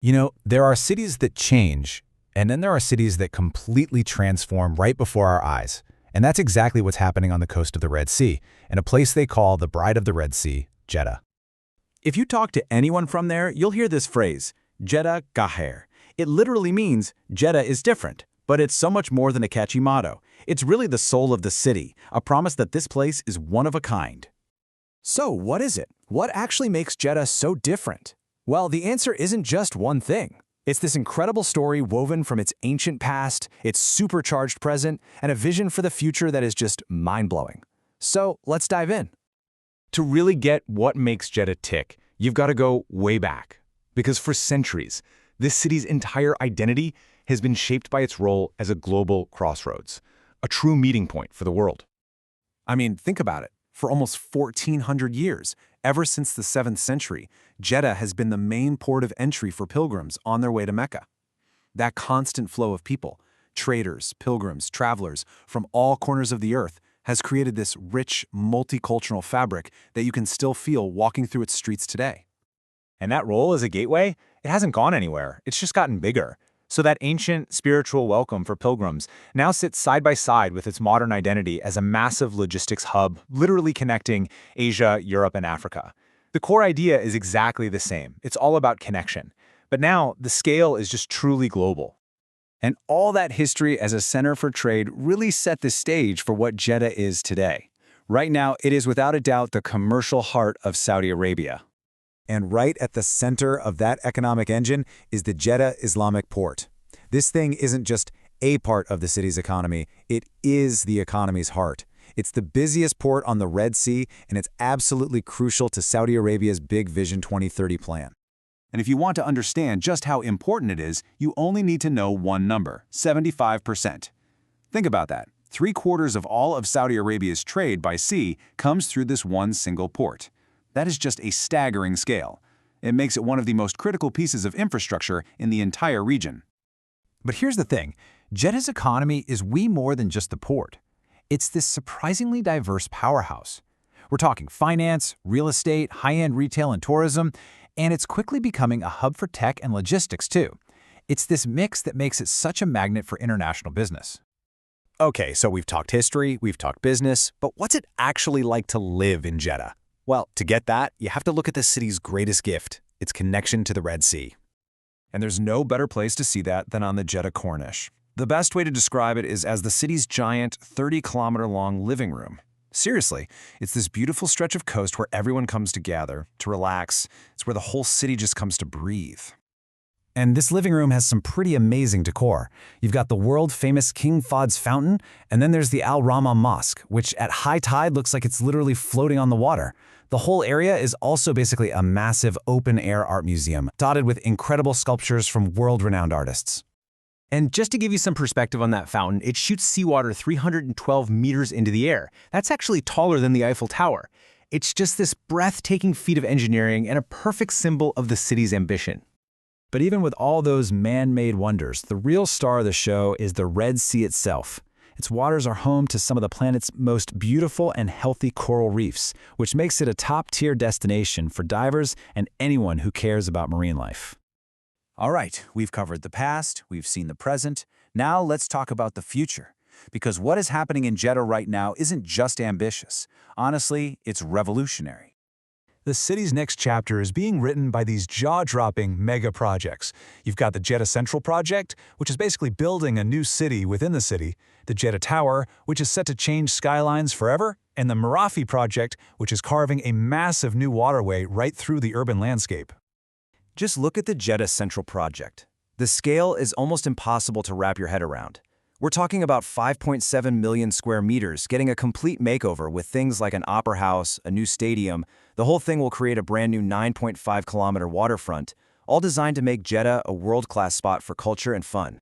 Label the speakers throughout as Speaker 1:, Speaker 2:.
Speaker 1: There are cities that change, and then there are cities that completely transform right before our eyes. And that's exactly what's happening on the coast of the Red Sea, in a place they call the Bride of the Red Sea, Jeddah.
Speaker 2: If you talk to anyone from there, you'll hear this phrase, Jeddah Gaher. It literally means Jeddah is different, but it's so much more than a catchy motto. It's really the soul of the city, a promise that this place is one of a kind.
Speaker 3: So what is it? What actually makes Jeddah so different? Well, the answer isn't just one thing. It's this incredible story woven from its ancient past, its supercharged present, and a vision for the future that is just mind-blowing. So let's dive in.
Speaker 2: To really get what makes Jeddah tick, you've got to go way back. Because for centuries, this city's entire identity has been shaped by its role as a global crossroads, a true meeting point for the world.
Speaker 3: I mean, think about it. For almost 1,400 years, ever since the 7th century, Jeddah has been the main port of entry for pilgrims on their way to Mecca. That constant flow of people, traders, pilgrims, travelers from all corners of the earth has created this rich, multicultural fabric that you can still feel walking through its streets today.
Speaker 2: And that role as a gateway, it hasn't gone anywhere. It's just gotten bigger. So that ancient spiritual welcome for pilgrims now sits side by side with its modern identity as a massive logistics hub, literally connecting Asia, Europe, and Africa. The core idea is exactly the same. It's all about connection. But now, the scale is just truly global.
Speaker 4: And all that history as a center for trade really set the stage for what Jeddah is today. Right now, it is without a doubt the commercial heart of Saudi Arabia.
Speaker 1: And right at the center of that economic engine is the Jeddah Islamic Port. This thing isn't just a part of the city's economy, it is the economy's heart. It's the busiest port on the Red Sea, and it's absolutely crucial to Saudi Arabia's Big Vision 2030 plan.
Speaker 3: And if you want to understand just how important it is, you only need to know one number, 75%. Think about that. 3/4 of all of Saudi Arabia's trade by sea comes through this one single port. That is just a staggering scale. It makes it one of the most critical pieces of infrastructure in the entire region.
Speaker 1: But here's the thing, Jeddah's economy is way more than just the port. It's this surprisingly diverse powerhouse. We're talking finance, real estate, high-end retail and tourism, and it's quickly becoming a hub for tech and logistics too. It's this mix that makes it such a magnet for international business.
Speaker 4: Okay, so we've talked history, we've talked business, but what's it actually like to live in Jeddah? Well, to get that, you have to look at the city's greatest gift, its connection to the Red Sea.
Speaker 3: And there's no better place to see that than on the Jeddah Corniche. The best way to describe it is as the city's giant 30-kilometer-long living room. Seriously, it's this beautiful stretch of coast where everyone comes to gather, to relax. It's where the whole city just comes to breathe.
Speaker 1: And this living room has some pretty amazing decor. You've got the world-famous King Fahd's fountain, and then there's the Al Rama Mosque, which at high tide looks like it's literally floating on the water. The whole area is also basically a massive open-air art museum, dotted with incredible sculptures from world-renowned artists.
Speaker 2: And just to give you some perspective on that fountain, it shoots seawater 312 meters into the air. That's actually taller than the Eiffel Tower. It's just this breathtaking feat of engineering and a perfect symbol of the city's ambition.
Speaker 1: But even with all those man-made wonders, the real star of the show is the Red Sea itself. Its waters are home to some of the planet's most beautiful and healthy coral reefs, which makes it a top-tier destination for divers and anyone who cares about marine life.
Speaker 3: All right, we've covered the past, we've seen the present. Now let's talk about the future. Because what is happening in Jeddah right now isn't just ambitious. Honestly, it's revolutionary.
Speaker 5: The city's next chapter is being written by these jaw-dropping mega projects. You've got the Jeddah Central Project, which is basically building a new city within the city, the Jeddah Tower, which is set to change skylines forever, and the Marafi Project, which is carving a massive new waterway right through the urban landscape.
Speaker 3: Just look at the Jeddah Central Project. The scale is almost impossible to wrap your head around. We're talking about 5.7 million square meters, getting a complete makeover with things like an opera house, a new stadium. The whole thing will create a brand new 9.5-kilometer waterfront, all designed to make Jeddah a world-class spot for culture and fun.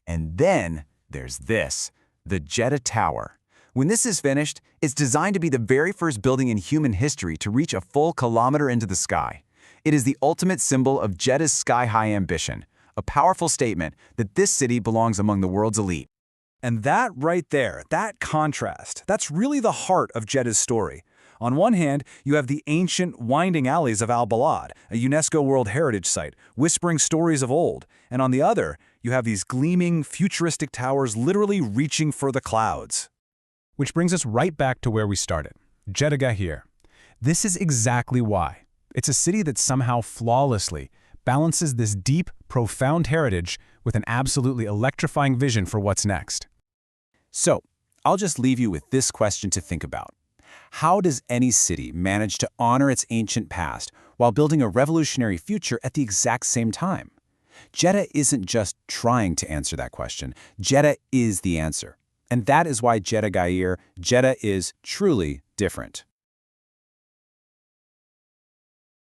Speaker 3: And then there's this, the Jeddah Tower. When this is finished, it's designed to be the very first building in human history to reach a full kilometer into the sky. It is the ultimate symbol of Jeddah's sky-high ambition, a powerful statement that this city belongs among the world's elite.
Speaker 4: And that right there, that contrast, that's really the heart of Jeddah's story.
Speaker 3: On one hand, you have the ancient, winding alleys of Al-Balad, a UNESCO World Heritage Site, whispering stories of old. And on the other, you have these gleaming, futuristic towers literally reaching for the clouds.
Speaker 5: Which brings us right back to where we started, Jeddah here. This is exactly why. It's a city that somehow flawlessly balances this deep, profound heritage with an absolutely electrifying vision for what's next.
Speaker 1: So, I'll just leave you with this question to think about. How does any city manage to honor its ancient past while building a revolutionary future at the exact same time? Jeddah isn't just trying to answer that question. Jeddah is the answer. And that is why Jeddah is truly different.